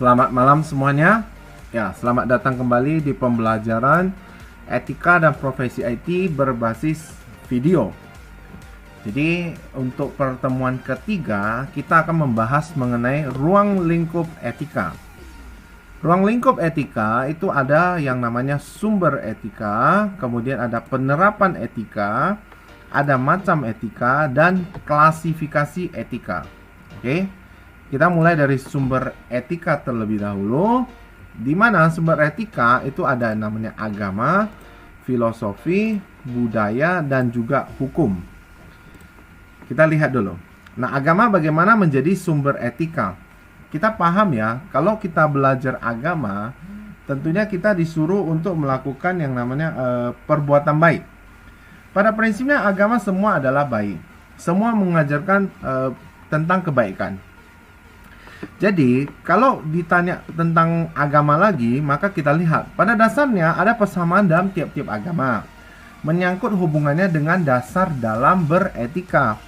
Selamat malam semuanya. Ya, selamat datang kembali di pembelajaran etika dan profesi IT berbasis video. Jadi, untuk pertemuan ketiga, kita akan membahas mengenai ruang lingkup etika. Ruang lingkup etika itu ada yang namanya sumber etika, kemudian ada penerapan etika, ada macam etika, dan klasifikasi etika. Oke, kita mulai dari sumber etika terlebih dahulu, di mana sumber etika itu ada namanya agama, filosofi, budaya, dan juga hukum. Kita lihat dulu. Nah, agama bagaimana menjadi sumber etika? Kita paham ya, kalau kita belajar agama, tentunya kita disuruh untuk melakukan yang namanya perbuatan baik. Pada prinsipnya agama semua adalah baik. Semua mengajarkan tentang kebaikan. Jadi, kalau ditanya tentang agama lagi, maka kita lihat, pada dasarnya ada persamaan dalam tiap-tiap agama. Menyangkut hubungannya dengan dasar dalam beretika.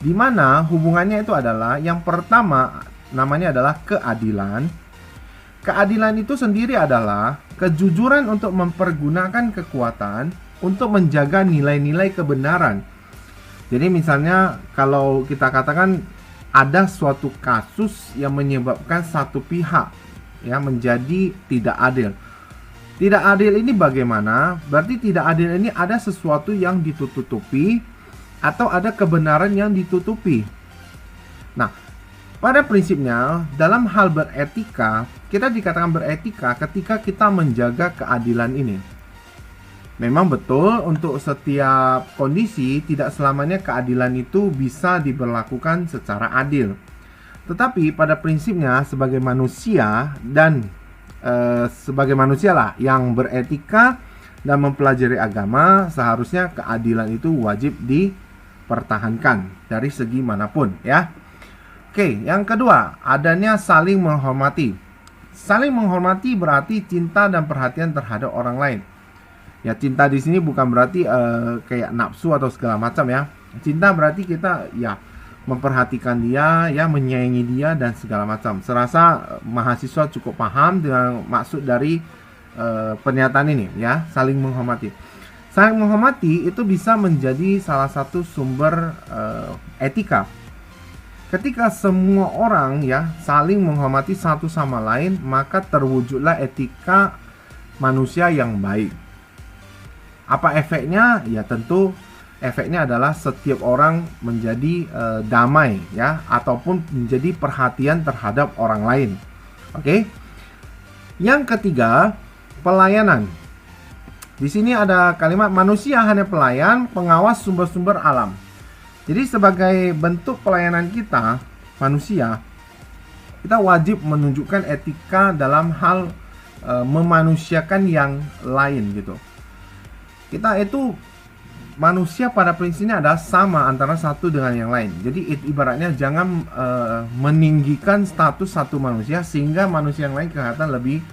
Di mana hubungannya itu adalah, yang pertama namanya adalah keadilan. Keadilan itu sendiri adalah kejujuran untuk mempergunakan kekuatan untuk menjaga nilai-nilai kebenaran. Jadi misalnya kalau kita katakan ada suatu kasus yang menyebabkan satu pihak ya menjadi tidak adil. Tidak adil ini bagaimana? Berarti tidak adil ini ada sesuatu yang ditutupi atau ada kebenaran yang ditutupi. Nah, pada prinsipnya dalam hal beretika, kita dikatakan beretika ketika kita menjaga keadilan ini. Memang betul untuk setiap kondisi tidak selamanya keadilan itu bisa diberlakukan secara adil. Tetapi pada prinsipnya sebagai manusia dan sebagai manusia lah yang beretika dan mempelajari agama, seharusnya keadilan itu wajib dipertahankan dari segi manapun ya. Oke, yang kedua, adanya saling menghormati. Saling menghormati berarti cinta dan perhatian terhadap orang lain. Ya, cinta di sini bukan berarti kayak nafsu atau segala macam ya. Cinta berarti kita ya memperhatikan dia, ya menyayangi dia dan segala macam. Serasa mahasiswa cukup paham dengan maksud dari pernyataan ini ya, saling menghormati. Saling menghormati itu bisa menjadi salah satu sumber etika. Ketika semua orang ya saling menghormati satu sama lain, maka terwujudlah etika manusia yang baik. Apa efeknya? Ya tentu efeknya adalah setiap orang menjadi damai ya, ataupun menjadi perhatian terhadap orang lain. Oke. Yang ketiga, pelayanan. Di sini ada kalimat manusia hanya pelayan, pengawas sumber-sumber alam. Jadi sebagai bentuk pelayanan kita, manusia, kita wajib menunjukkan etika dalam hal memanusiakan yang lain gitu. Kita itu manusia pada prinsipnya adalah sama antara satu dengan yang lain. Jadi ibaratnya jangan meninggikan status satu manusia sehingga manusia yang lain kelihatan lebih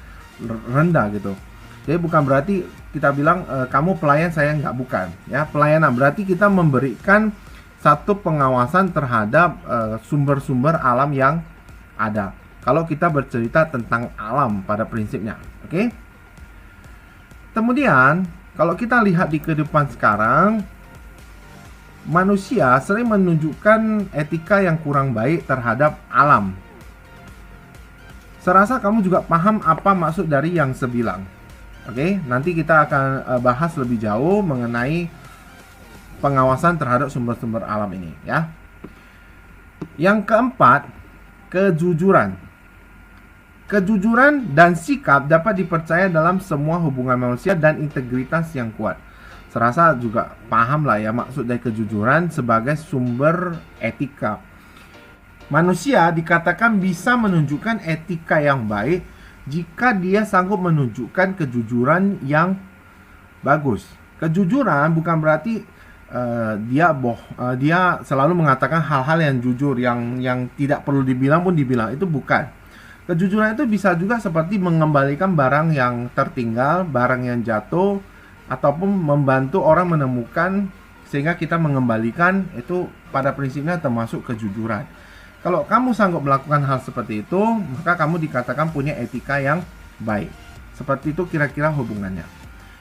rendah gitu. Jadi bukan berarti kita bilang kamu pelayan, saya nggak, bukan. Ya, pelayanan berarti kita memberikan satu pengawasan terhadap sumber-sumber alam yang ada. Kalau kita bercerita tentang alam pada prinsipnya, oke? Kemudian, kalau kita lihat di kehidupan sekarang, manusia sering menunjukkan etika yang kurang baik terhadap alam. Serasa kamu juga paham apa maksud dari yang sebilang. Oke, nanti kita akan bahas lebih jauh mengenai pengawasan terhadap sumber-sumber alam ini ya. Yang keempat, kejujuran. Kejujuran dan sikap dapat dipercaya dalam semua hubungan manusia dan integritas yang kuat. Serasa juga paham lah ya maksud dari kejujuran sebagai sumber etika. Manusia dikatakan bisa menunjukkan etika yang baik jika dia sanggup menunjukkan kejujuran yang bagus. Kejujuran bukan berarti dia selalu mengatakan hal-hal yang jujur, yang tidak perlu dibilang pun dibilang, itu bukan. Kejujuran itu bisa juga seperti mengembalikan barang yang tertinggal, barang yang jatuh, ataupun membantu orang menemukan sehingga kita mengembalikan, itu pada prinsipnya termasuk kejujuran. Kalau kamu sanggup melakukan hal seperti itu, maka kamu dikatakan punya etika yang baik. Seperti itu kira-kira hubungannya.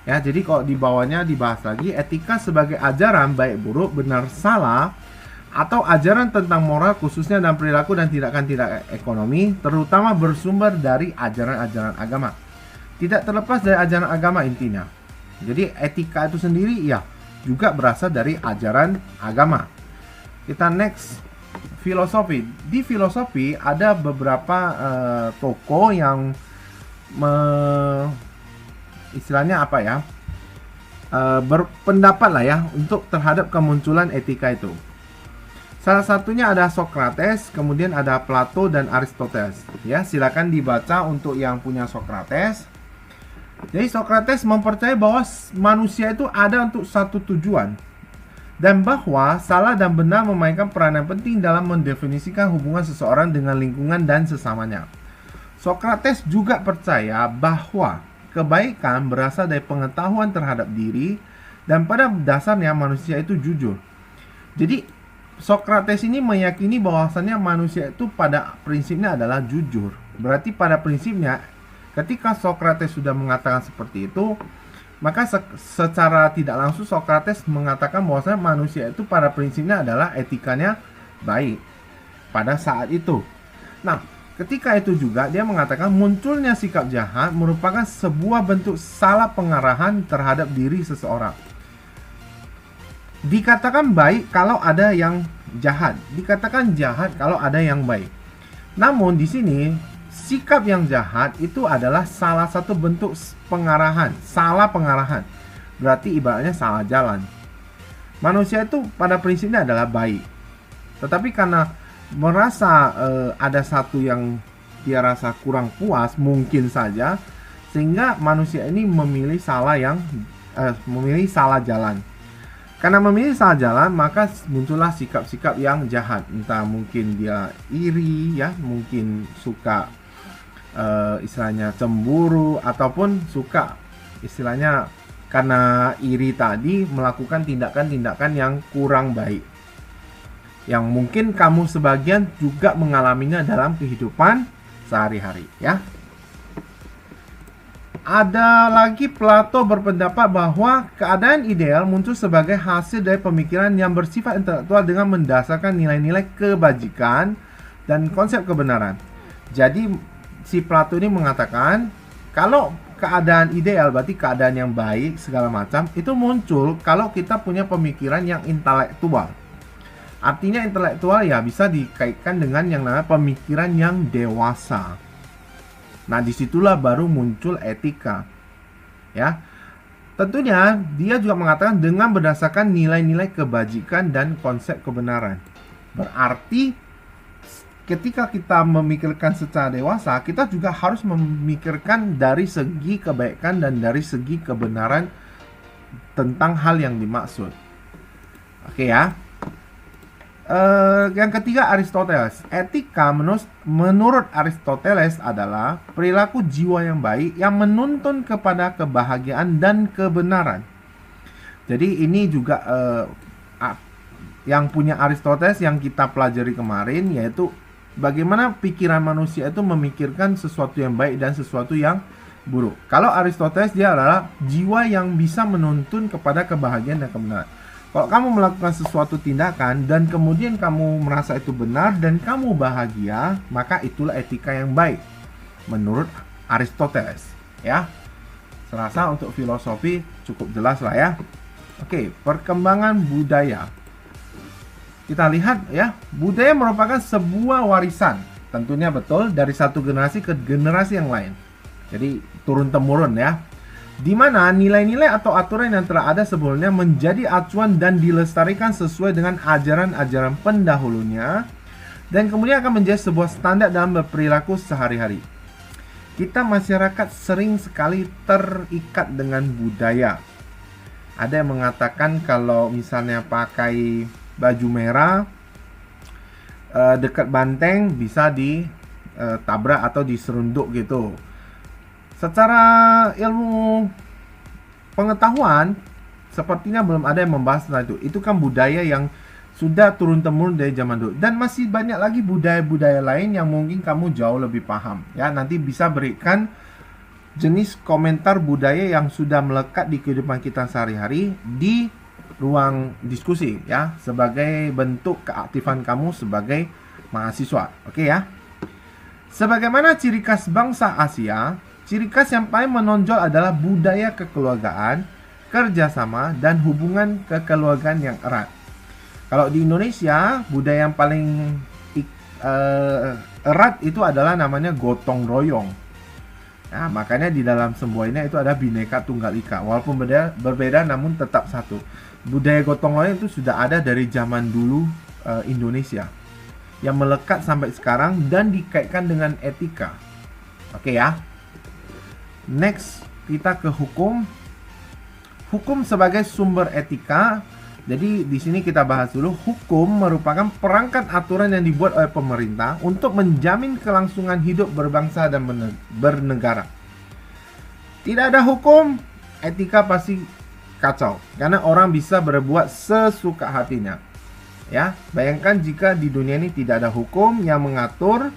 Ya, jadi kalau di bawahnya dibahas lagi, etika sebagai ajaran baik buruk, benar salah, atau ajaran tentang moral khususnya dalam perilaku dan tindakan-tindakan ekonomi, terutama bersumber dari ajaran-ajaran agama. Tidak terlepas dari ajaran agama intinya. Jadi etika itu sendiri ya juga berasal dari ajaran agama. Kita next, filosofi. Di filosofi ada beberapa tokoh yang istilahnya apa ya, berpendapat lah ya untuk terhadap kemunculan etika itu. Salah satunya ada Socrates, kemudian ada Plato dan Aristoteles. Ya, silakan dibaca untuk yang punya Socrates. Jadi Socrates mempercayai bahwa manusia itu ada untuk satu tujuan, dan bahwa salah dan benar memainkan peranan penting dalam mendefinisikan hubungan seseorang dengan lingkungan dan sesamanya. Socrates juga percaya bahwa kebaikan berasal dari pengetahuan terhadap diri, dan pada dasarnya manusia itu jujur. Jadi Socrates ini meyakini bahwasannya manusia itu pada prinsipnya adalah jujur. Berarti pada prinsipnya ketika Socrates sudah mengatakan seperti itu, maka secara tidak langsung Socrates mengatakan bahwasanya manusia itu pada prinsipnya adalah etikanya baik pada saat itu. Nah, ketika itu juga dia mengatakan munculnya sikap jahat merupakan sebuah bentuk salah pengarahan terhadap diri seseorang. Dikatakan baik kalau ada yang jahat, dikatakan jahat kalau ada yang baik. Namun di sini sikap yang jahat itu adalah salah satu bentuk pengarahan, salah pengarahan. Berarti ibaratnya salah jalan. Manusia itu pada prinsipnya adalah baik, tetapi karena merasa ada satu yang dia rasa kurang puas mungkin saja, sehingga manusia ini memilih salah jalan. Karena memilih salah jalan, maka muncullah sikap-sikap yang jahat. Entah mungkin dia iri, ya, mungkin suka istilahnya cemburu, ataupun suka istilahnya karena iri tadi melakukan tindakan-tindakan yang kurang baik, yang mungkin kamu sebagian juga mengalaminya dalam kehidupan sehari-hari, ya. Ada lagi Plato berpendapat bahwa keadaan ideal muncul sebagai hasil dari pemikiran yang bersifat intelektual dengan mendasarkan nilai-nilai kebajikan dan konsep kebenaran. Jadi si Plato ini mengatakan kalau keadaan ideal berarti keadaan yang baik segala macam itu muncul kalau kita punya pemikiran yang intelektual. Artinya intelektual ya bisa dikaitkan dengan yang namanya pemikiran yang dewasa. Nah, disitulah baru muncul etika, ya. Tentunya dia juga mengatakan dengan berdasarkan nilai-nilai kebajikan dan konsep kebenaran. Berarti ketika kita memikirkan secara dewasa, kita juga harus memikirkan dari segi kebaikan dan dari segi kebenaran tentang hal yang dimaksud. Oke ya. Yang ketiga Aristoteles. Etika menurut Aristoteles adalah perilaku jiwa yang baik yang menuntun kepada kebahagiaan dan kebenaran. Jadi ini juga yang punya Aristoteles yang kita pelajari kemarin, yaitu bagaimana pikiran manusia itu memikirkan sesuatu yang baik dan sesuatu yang buruk. Kalau Aristoteles dia adalah jiwa yang bisa menuntun kepada kebahagiaan dan kebenaran. Kalau kamu melakukan sesuatu tindakan dan kemudian kamu merasa itu benar dan kamu bahagia, maka itulah etika yang baik menurut Aristoteles, ya. Serasa untuk filosofi cukup jelas lah ya. Oke, perkembangan budaya. Kita lihat ya, budaya merupakan sebuah warisan, tentunya betul, dari satu generasi ke generasi yang lain. Jadi turun-temurun ya. Di mana nilai-nilai atau aturan yang telah ada sebelumnya menjadi acuan dan dilestarikan sesuai dengan ajaran-ajaran pendahulunya, dan kemudian akan menjadi sebuah standar dalam berperilaku sehari-hari. Kita masyarakat sering sekali terikat dengan budaya. Ada yang mengatakan kalau misalnya pakai baju merah dekat banteng bisa ditabrak atau diserunduk gitu. Secara ilmu pengetahuan sepertinya belum ada yang membahas tentang itu. Itu kan budaya yang sudah turun-temurun dari zaman dulu, dan masih banyak lagi budaya-budaya lain yang mungkin kamu jauh lebih paham ya. Nanti bisa berikan jenis komentar budaya yang sudah melekat di kehidupan kita sehari-hari di ruang diskusi ya, sebagai bentuk keaktifan kamu sebagai mahasiswa. Oke ya. Sebagaimana ciri khas bangsa Asia, ciri khas yang paling menonjol adalah budaya kekeluargaan, kerjasama, dan hubungan kekeluargaan yang erat. Kalau di Indonesia, budaya yang paling erat itu adalah namanya gotong royong. Nah, makanya di dalam semboyannya itu ada Bhinneka Tunggal Ika. Walaupun berbeda namun tetap satu. Budaya gotong royong itu sudah ada dari zaman dulu Indonesia, yang melekat sampai sekarang dan dikaitkan dengan etika. Oke ya. Next, kita ke hukum. Hukum sebagai sumber etika. Jadi di sini kita bahas dulu, hukum merupakan perangkat aturan yang dibuat oleh pemerintah untuk menjamin kelangsungan hidup berbangsa dan bernegara. Tidak ada hukum, etika pasti kacau, karena orang bisa berbuat sesuka hatinya. Ya, bayangkan jika di dunia ini tidak ada hukum yang mengatur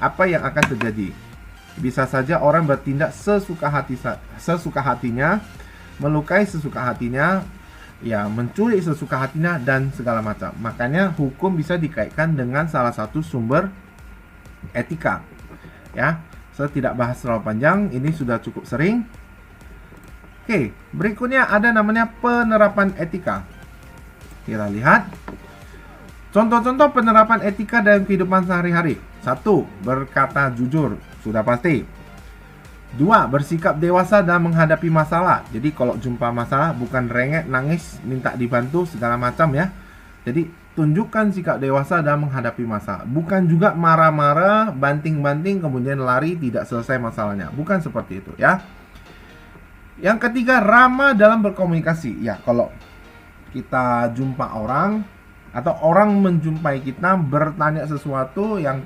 apa yang akan terjadi. Bisa saja orang bertindak sesuka hatinya, melukai sesuka hatinya, ya, mencuri sesuka hatinya, dan segala macam. Makanya hukum bisa dikaitkan dengan salah satu sumber etika. Ya, saya tidak bahas terlalu panjang, ini sudah cukup sering. Oke, berikutnya ada namanya penerapan etika. Kita lihat contoh-contoh penerapan etika dalam kehidupan sehari-hari. 1. Berkata jujur, sudah pasti. 2. Bersikap dewasa dalam menghadapi masalah. Jadi kalau jumpa masalah bukan rengek, nangis, minta dibantu segala macam ya. Jadi tunjukkan sikap dewasa dalam menghadapi masalah. Bukan juga marah-marah, banting-banting kemudian lari, tidak selesai masalahnya. Bukan seperti itu ya. Yang ketiga, ramah dalam berkomunikasi. Ya, kalau kita jumpa orang atau orang menjumpai kita bertanya sesuatu yang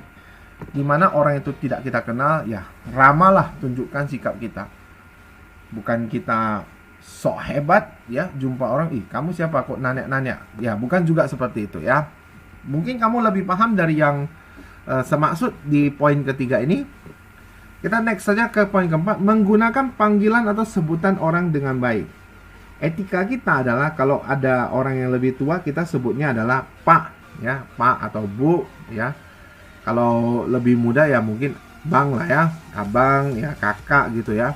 dimana orang itu tidak kita kenal, ya ramahlah, tunjukkan sikap kita. Bukan kita sok hebat ya, jumpa orang, kamu siapa kok nanya-nanya. Ya, bukan juga seperti itu ya. Mungkin kamu lebih paham dari yang semaksud di poin ketiga ini. Kita next saja ke poin keempat, menggunakan panggilan atau sebutan orang dengan baik. Etika kita adalah kalau ada orang yang lebih tua, kita sebutnya adalah Pak ya, Pak atau Bu ya. Kalau lebih muda ya mungkin Bang lah ya, Abang ya, Kakak gitu ya.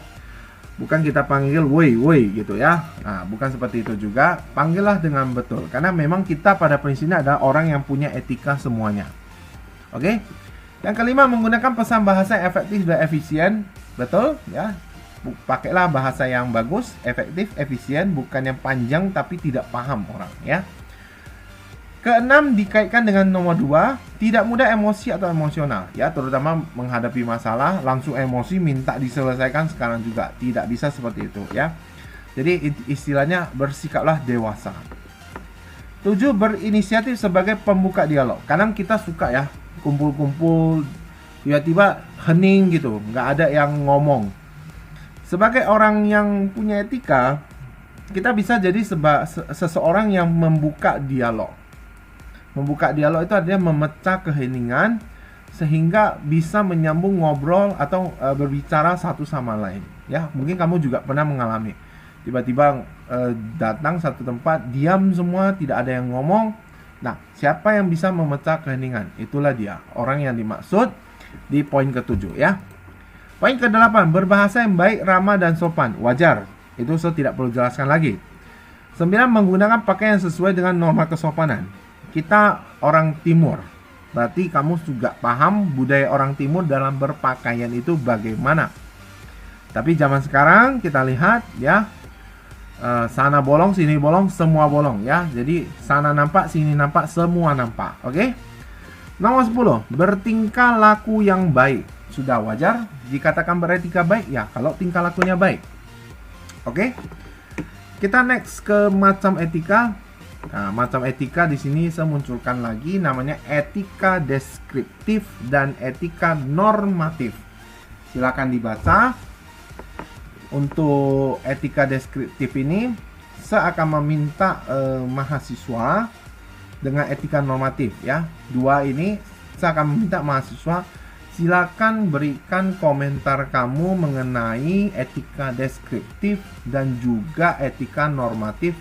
Bukan kita panggil woi gitu ya. Nah, bukan seperti itu juga. Panggillah dengan betul, karena memang kita pada prinsipnya adalah orang yang punya etika semuanya. Oke. Yang kelima, menggunakan pesan bahasa yang efektif dan efisien. Betul ya. Pakailah bahasa yang bagus, efektif, efisien, bukan yang panjang tapi tidak paham orang ya. Keenam, dikaitkan dengan nomor 2, tidak mudah emosi atau emosional ya, terutama menghadapi masalah langsung emosi minta diselesaikan sekarang juga. Tidak bisa seperti itu ya. Jadi istilahnya bersikaplah dewasa. 7, berinisiatif sebagai pembuka dialog. Kadang kita suka ya kumpul-kumpul tiba-tiba hening gitu, nggak ada yang ngomong. Sebagai orang yang punya etika, kita bisa jadi seseorang yang membuka dialog. Membuka dialog itu artinya memecah keheningan sehingga bisa menyambung ngobrol atau berbicara satu sama lain. Ya, mungkin kamu juga pernah mengalami. Tiba-tiba datang satu tempat, diam semua, tidak ada yang ngomong. Nah, siapa yang bisa memecah keheningan? Itulah dia, orang yang dimaksud di poin ke-7 ya. Poin ke-8, berbahasa yang baik, ramah, dan sopan. Wajar, itu saya tidak perlu jelaskan lagi. 9, menggunakan pakaian sesuai dengan norma kesopanan. Kita orang timur, berarti kamu juga paham budaya orang timur dalam berpakaian itu bagaimana. Tapi zaman sekarang kita lihat ya, sana bolong, sini bolong, semua bolong ya. Jadi sana nampak, sini nampak, semua nampak. Oke. Nomor 10, bertingkah laku yang baik. Sudah wajar dikatakan beretika baik ya kalau tingkah lakunya baik. Oke. Kita next ke macam etika. Nah, macam etika di sini saya munculkan lagi namanya etika deskriptif dan etika normatif. Silakan dibaca. Untuk etika deskriptif ini saya akan meminta mahasiswa dengan etika normatif ya. Dua ini saya akan meminta mahasiswa silakan berikan komentar kamu mengenai etika deskriptif dan juga etika normatif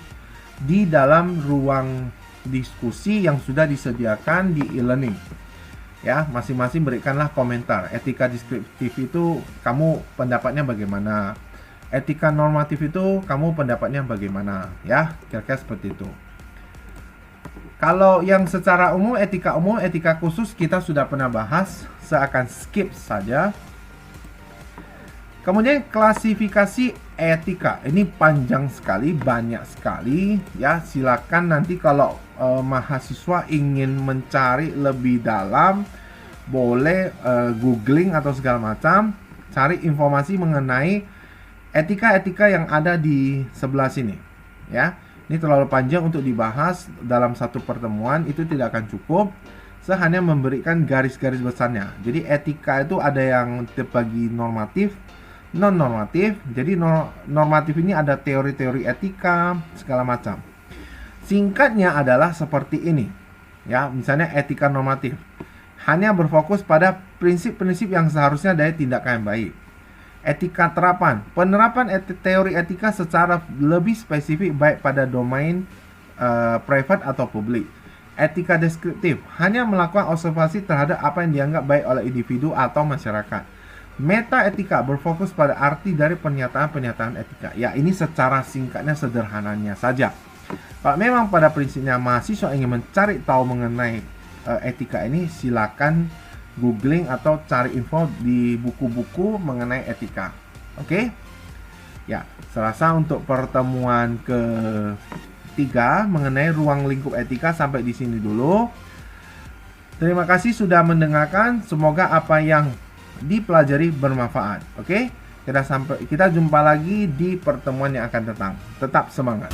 di dalam ruang diskusi yang sudah disediakan di e-learning. Ya, masing-masing berikanlah komentar. Etika deskriptif itu kamu pendapatnya bagaimana? Etika normatif itu kamu pendapatnya bagaimana? Ya, kira-kira seperti itu. Kalau yang secara umum, etika khusus kita sudah pernah bahas. Saya akan skip saja. Kemudian klasifikasi etika. Ini panjang sekali, banyak sekali. Ya, silakan nanti kalau mahasiswa ingin mencari lebih dalam, boleh googling atau segala macam, cari informasi mengenai etika-etika yang ada di sebelah sini. Ya, ini terlalu panjang untuk dibahas dalam satu pertemuan, itu tidak akan cukup. Saya hanya memberikan garis-garis besarnya. Jadi etika itu ada yang terbagi normatif, non-normatif. Jadi normatif ini ada teori-teori etika segala macam. Singkatnya adalah seperti ini. Ya, misalnya etika normatif hanya berfokus pada prinsip-prinsip yang seharusnya dari tindakan yang baik. Etika terapan, penerapan teori etika secara lebih spesifik baik pada domain private atau publik. Etika deskriptif, hanya melakukan observasi terhadap apa yang dianggap baik oleh individu atau masyarakat. Meta etika berfokus pada arti dari pernyataan-pernyataan etika. Ya, ini secara singkatnya, sederhananya saja. Kalau memang pada prinsipnya mahasiswa ingin mencari tahu mengenai etika ini, silakan googling atau cari info di buku-buku mengenai etika. Oke? Ya, saya rasa untuk pertemuan ketiga mengenai ruang lingkup etika sampai di sini dulu. Terima kasih sudah mendengarkan. Semoga apa yang dipelajari bermanfaat. Oke? Kita jumpa lagi di pertemuan yang akan datang. Tetap semangat.